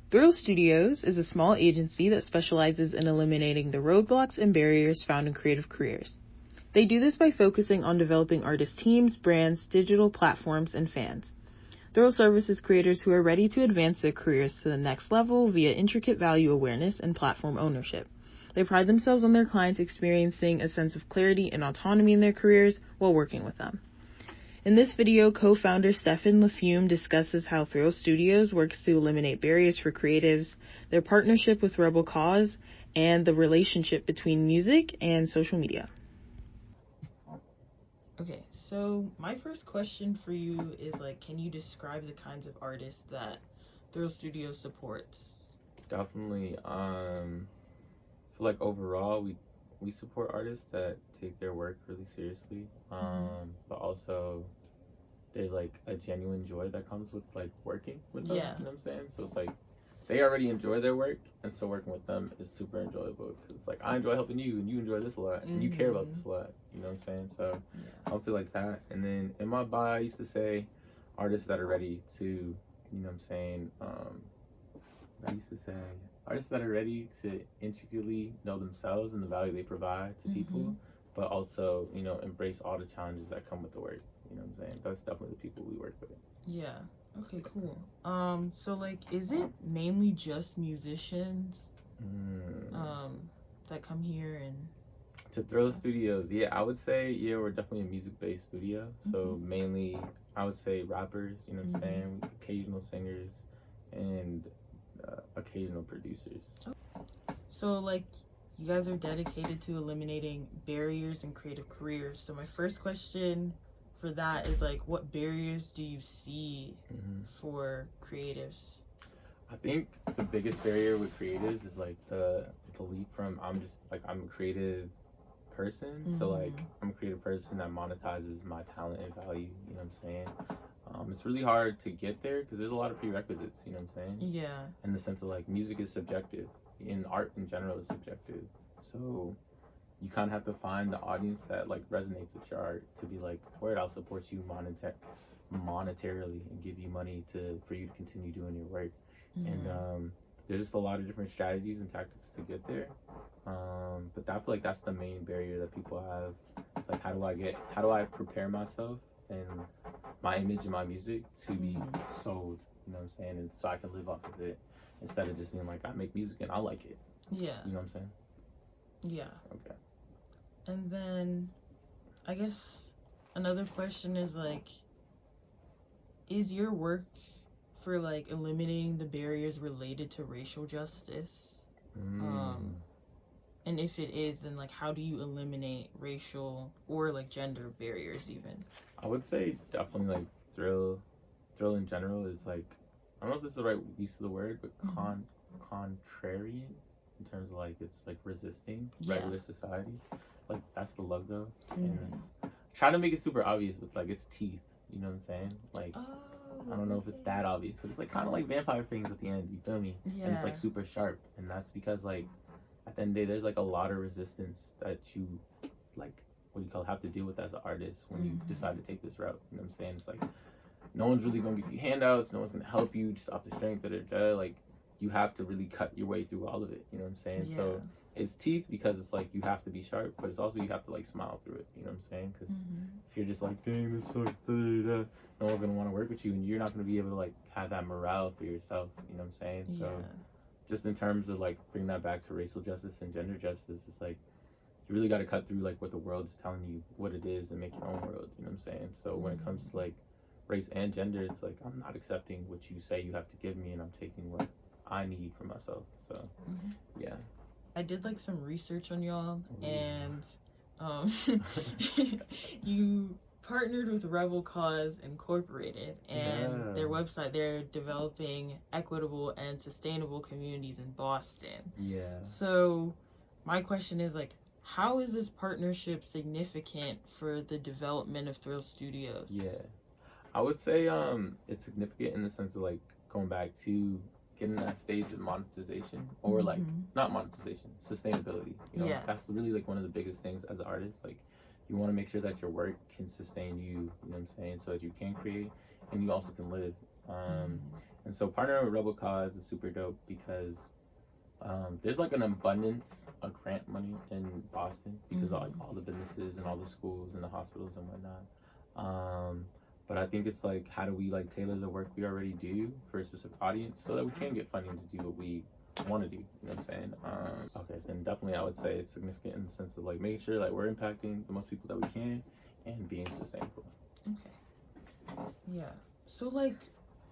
Thrill Studios is a small agency that specializes in eliminating the roadblocks and barriers found in creative careers. They do this by focusing on developing artist teams, brands, digital platforms, and fans. Thrill services creators who are ready to advance their careers to the next level via intricate value awareness and platform ownership. They pride themselves on their clients experiencing a sense of clarity and autonomy in their careers while working with them. In this video, co-founder Stefan Lefume discusses how Thrill Studios works to eliminate barriers for creatives, their partnership with Rebel Cause, and the relationship between music and social media. Okay, so my first question for you is can you describe the kinds of artists that Thrill Studios supports? Definitely. I feel like overall we support artists that take their work really seriously. But also there's a genuine joy that comes with working with them. Yeah. You know what I'm saying? So it's they already enjoy their work, and so working with them is super enjoyable because it's I enjoy helping you, and you enjoy this a lot, and you care about this a lot. You know what I'm saying? So I'll say that. And then in my bio, I used to say artists that are ready to, you know what I'm saying? I used to say artists that are ready to intricately know themselves and the value they provide to people, but also, embrace all the challenges that come with the work. You know what I'm saying? That's definitely the people we work with. Yeah. Okay, cool. So is it mainly just musicians that come here and to Thrill Studios? Yeah, I would say we're definitely a music-based studio. So mainly I would say rappers, you know what I'm saying, occasional singers, and occasional producers. So you guys are dedicated to eliminating barriers in creative careers. So my first question for that is what barriers do you see for creatives? I think the biggest barrier with creatives is the leap from I'm a creative person to I'm a creative person that monetizes my talent and value. You know what I'm saying? It's really hard to get there because there's a lot of prerequisites. You know what I'm saying? Yeah. In the sense of music is subjective, and art in general is subjective. So you kind of have to find the audience that resonates with your art to be word, I'll support you monetarily and give you money for you to continue doing your work. And there's just a lot of different strategies and tactics to get there. But I feel that's the main barrier that people have. It's how do I prepare myself and my image and my music to be sold, you know what I'm saying? And so I can live off of it instead of just being I make music and I like it. Yeah. You know what I'm saying? Yeah. Okay. And then I guess another question is is your work for eliminating the barriers related to racial justice? And if it is, then how do you eliminate racial or gender barriers even? I would say definitely thrill in general is I don't know if this is the right use of the word, but contrarian in terms of it's resisting regular society. That's the logo, and it's trying to make it super obvious with its teeth. You know what I'm saying? I don't know if it's that obvious, but it's kind of vampire fangs at the end. You feel me? Yeah. And it's super sharp, and that's because at the end of the day, there's a lot of resistance that you have to deal with as an artist when you decide to take this route. You know what I'm saying? It's no one's really gonna give you handouts. No one's gonna help you just off the strength of their you have to really cut your way through all of it. You know what I'm saying? Yeah. So it's teeth because it's you have to be sharp, but it's also you have to smile through it. You know what I'm saying? Because if you're just dang, this sucks, no one's gonna want to work with you, and you're not gonna be able to have that morale for yourself. You know what I'm saying? So just in terms of bring that back to racial justice and gender justice, it's you really got to cut through what the world's telling you what it is and make your own world. You know what I'm saying? So when it comes to race and gender, it's I'm not accepting what you say you have to give me, and I'm taking what I need for myself. So yeah, I did some research on y'all, and you partnered with Rebel Cause Incorporated, and their website, they're developing equitable and sustainable communities in Boston. Yeah. So my question is how is this partnership significant for the development of Thrill Studios? Yeah, I would say it's significant in the sense of going back to getting that stage of monetization, or not monetization, sustainability. You know, that's really one of the biggest things as an artist. You want to make sure that your work can sustain you. You know what I'm saying? So that you can create and you also can live. And so partnering with Rebel Cause is super dope because there's like an abundance of grant money in Boston because of like all the businesses and all the schools and the hospitals and whatnot. But I think it's like, how do we like tailor the work we already do for a specific audience so that we can get funding to do what we want to do? You know what I'm saying? Okay, then definitely I would say it's significant in the sense of like making sure like we're impacting the most people that we can and being sustainable. Okay. Yeah. So like,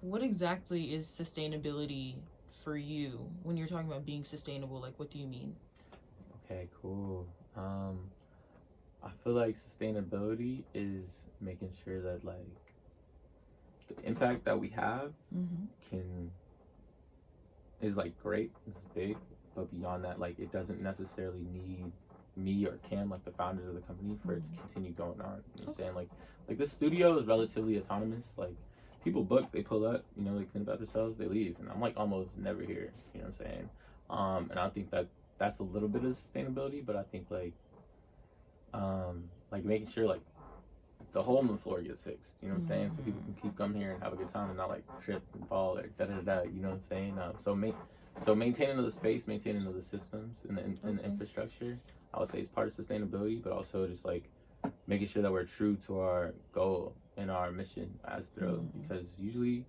what exactly is sustainability for you when you're talking about being sustainable? Like, what do you mean? Okay, cool. I feel like sustainability is making sure that like the impact that we have can is like great, is big, but beyond that, like it doesn't necessarily need me or Cam, like the founders of the company, for it to continue going on. You know what I'm saying? Like this studio is relatively autonomous. Like people book, they pull up, you know, they clean up themselves, they leave, and I'm like almost never here. You know what I'm saying? And I think that that's a little bit of sustainability, but I think like making sure like the hole in the floor gets fixed, you know what I'm saying? So people can keep coming here and have a good time and not like trip and fall or da, you know what I'm saying? So maintaining the space, maintaining the systems and the infrastructure, I would say is part of sustainability, but also just like making sure that we're true to our goal and our mission as Throw, because usually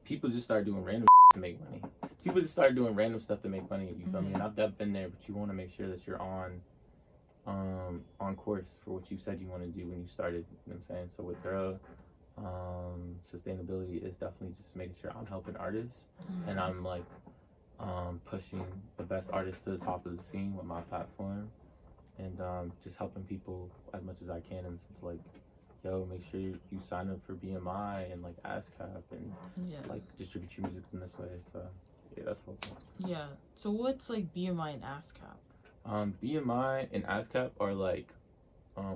people just start doing random to make money. People just start doing random stuff to make money, you feel me? And I've been there, but you want to make sure that you're on course for what you said you want to do when you started, you know what I'm saying? So with Throw, sustainability is definitely just making sure I'm helping artists and I'm like pushing the best artists to the top of the scene with my platform, and just helping people as much as I can in the sense like, yo, make sure you sign up for BMI and like ASCAP and like distribute your music in this way. So yeah, that's the whole thing. Yeah. So what's like BMI and ASCAP? BMI and ASCAP are like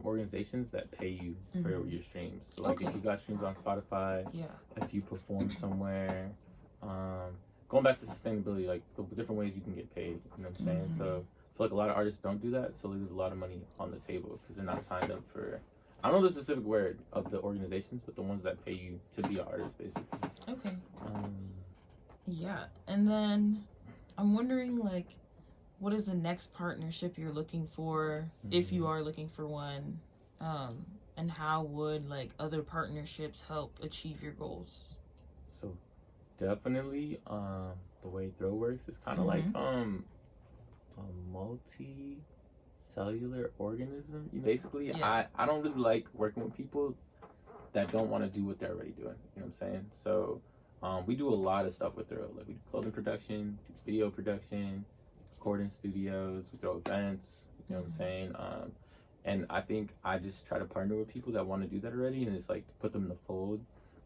organizations that pay you for your streams. So like if you got streams on Spotify, if you perform somewhere, going back to sustainability, like the different ways you can get paid, you know what I'm saying? So I feel like a lot of artists don't do that, so they leave a lot of money on the table because they're not signed up for, I don't know the specific word of the organizations, but the ones that pay you to be an artist, basically. Okay. Yeah, and then I'm wondering like, what is the next partnership you're looking for, if you are looking for one, and how would like other partnerships help achieve your goals? So definitely the way Throw works is kind of like a multi-cellular organism. Basically, I don't really like working with people that don't want to do what they're already doing, you know what I'm saying? So we do a lot of stuff with Throw. Like we do clothing production, video production, recording studios, we throw events, you know what I'm saying? And I think I just try to partner with people that want to do that already and just like put them in the fold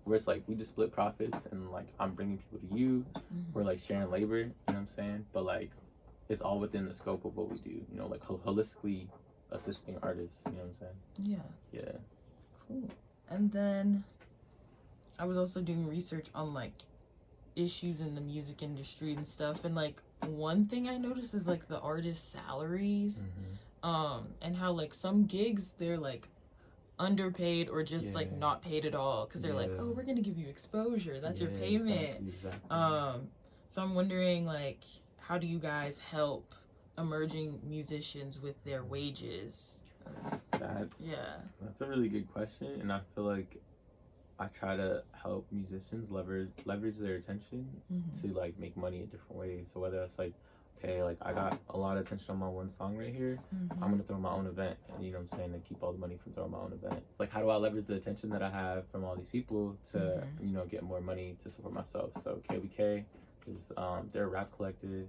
where it's like we just split profits and like I'm bringing people to you, we're like sharing labor, you know what I'm saying? But like it's all within the scope of what we do, you know, like holistically assisting artists, you know what I'm saying? Yeah. Cool. And then I was also doing research on like issues in the music industry and stuff, and like one thing I noticed is like the artist salaries, and how like some gigs they're like underpaid or just like not paid at all because they're like, oh, we're gonna give you exposure, that's your payment. Exactly. So I'm wondering like, how do you guys help emerging musicians with their wages? That's a really good question, and I feel like I try to help musicians leverage their attention to like make money in different ways. So whether it's like, okay, like I got a lot of attention on my one song right here, I'm gonna throw my own event, and you know what I'm saying, and keep all the money from throwing my own event. Like how do I leverage the attention that I have from all these people to you know get more money to support myself? So KBK is they're a rap collective.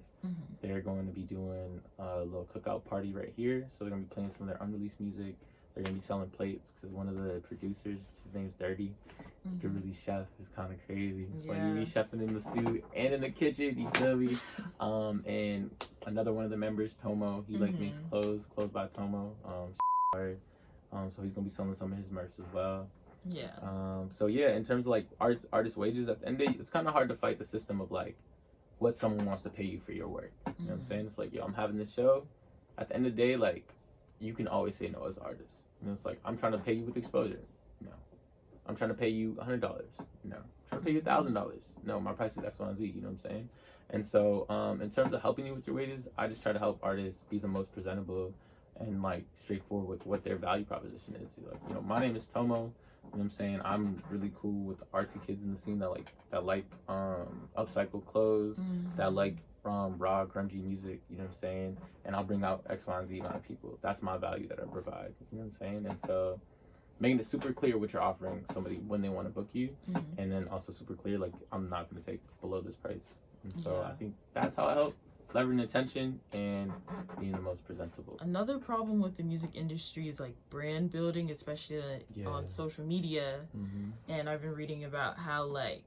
They're going to be doing a little cookout party right here, so they're gonna be playing some of their unreleased music. They're gonna be selling plates because one of the producers, his name's Dirty. He can really chef. It's kind of crazy. It's like you be chefing in the stew and in the kitchen. You feel me? And another one of the members, Tomo, he like makes clothes by Tomo. So he's gonna be selling some of his merch as well. So yeah, in terms of like artist wages, at the end of the day, it's kind of hard to fight the system of like what someone wants to pay you for your work. You know what I'm saying? It's like, yo, I'm having this show. At the end of the day, like you can always say no as an artist. You know, it's like, I'm trying to pay you with exposure. No. I'm trying to pay you $100. No. try to pay you $1,000. No, my price is X, Y, and Z. You know what I'm saying? And so, in terms of helping you with your wages, I just try to help artists be the most presentable and like straightforward with what their value proposition is. Like, you know, my name is Tomo. You know what I'm saying? I'm really cool with the artsy kids in the scene that like upcycle clothes, that like raw grungy music, you know what I'm saying? And I'll bring out X, Y, and Z amount of people. That's my value that I provide. You know what I'm saying? And so making it super clear what you're offering somebody when they want to book you, and then also super clear, like, I'm not going to take below this price. And so I think that's how I help leveraging attention and being the most presentable. Another problem with the music industry is like brand building, especially on social media. And I've been reading about how like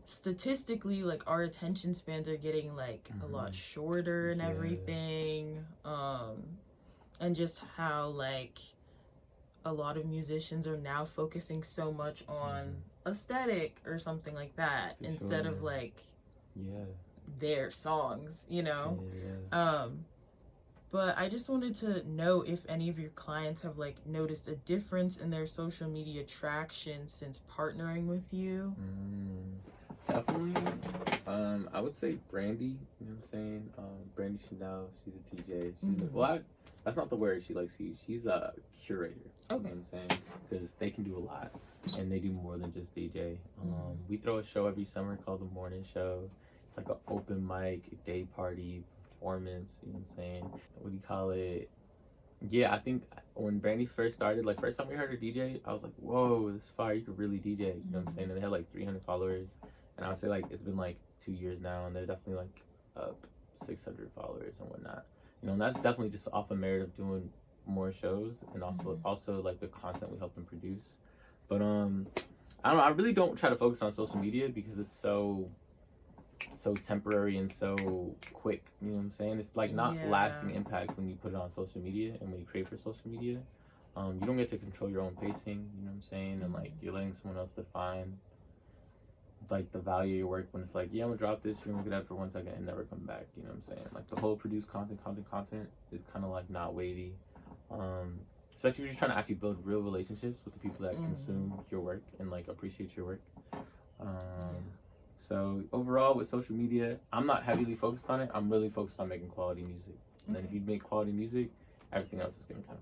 statistically like our attention spans are getting like a lot shorter and everything, and just how like a lot of musicians are now focusing so much on aesthetic or something like that instead of like their songs, you know. But I just wanted to know if any of your clients have like noticed a difference in their social media traction since partnering with you. Definitely. I would say Brandy, you know what I'm saying? Brandy Chanel, she's a DJ. She's that's not the word she likes to use. She's a curator. You know what I'm saying? Because they can do a lot and they do more than just DJ. We throw a show every summer called The Morning Show. It's like an open mic, day party, performance, you know what I'm saying? What do you call it? Yeah, I think when Brandy first started, like first time we heard her DJ, I was like, whoa, this is fire, you could really DJ, you know what I'm saying? And they had like 300 followers. And I would say like it's been like 2 years now and they're definitely like up 600 followers and whatnot. You know, and that's definitely just off of merit of doing more shows and also like the content we help them produce. But I don't know, I really don't try to focus on social media because it's so temporary and so quick, you know what I'm saying? It's like not lasting impact when you put it on social media and when you create for social media. You don't get to control your own pacing, you know what I'm saying? And like you're letting someone else define like the value of your work when it's like, yeah, I'm gonna drop this, you're gonna look at that for 1 second and never come back, you know what I'm saying? Like the whole produced content is kind of like not wavy. Especially if you're trying to actually build real relationships with the people that consume your work and like appreciate your work. So overall with social media, I'm not heavily focused on it. I'm really focused on making quality music. And then if you make quality music, everything else is gonna come.